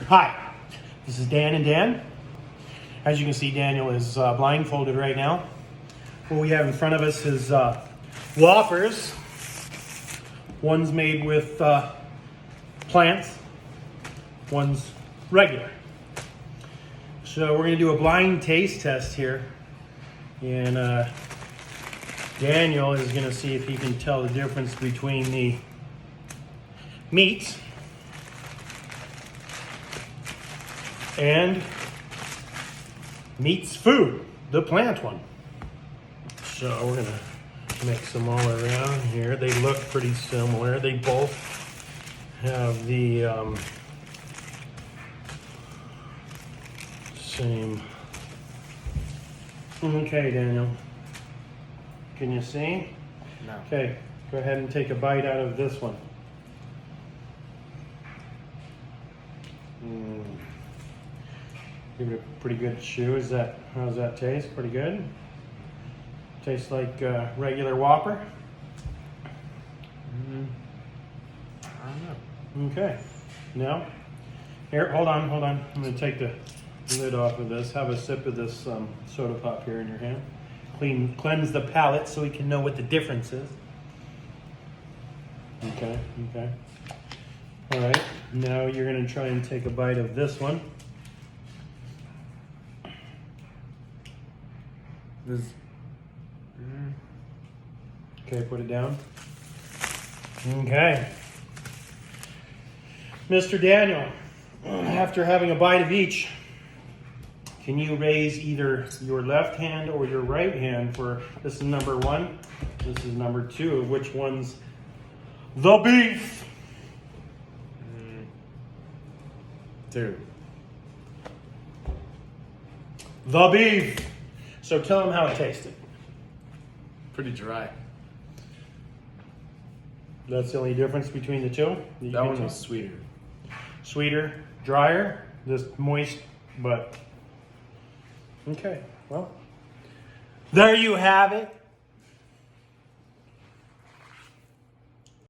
Hi, this is Dan and Dan. As you can see, Daniel is blindfolded right now. What we have in front of us is Whoppers. One's made with plants, one's regular. So we're going to do a blind taste test here. And Daniel is going to see if he can tell the difference between the meats and meat's food, the plant one. So we're going to mix them all around here. They look pretty similar. They both have the same. Okay, Daniel. Can you see? No. Okay, go ahead and take a bite out of this one. Give it a pretty good chew. How's that taste? Pretty good? Tastes like regular Whopper? I don't know. Okay. No? Here, hold on. I'm going to take the lid off of this. Have a sip of this soda pop here in your hand. Cleanse the palate so we can know what the difference is. Okay. All right. Now you're going to try and take a bite of this one. Okay, put it down. Okay. Mr. Daniel, after having a bite of each, can you raise either your left hand or your right hand for, this is number 1, this is number 2, which one's the beef? 2. The beef. So tell them how it tasted. Pretty dry. That's the only difference between the two? That one was sweeter. Sweeter, drier, this moist, but okay, well, there you have it.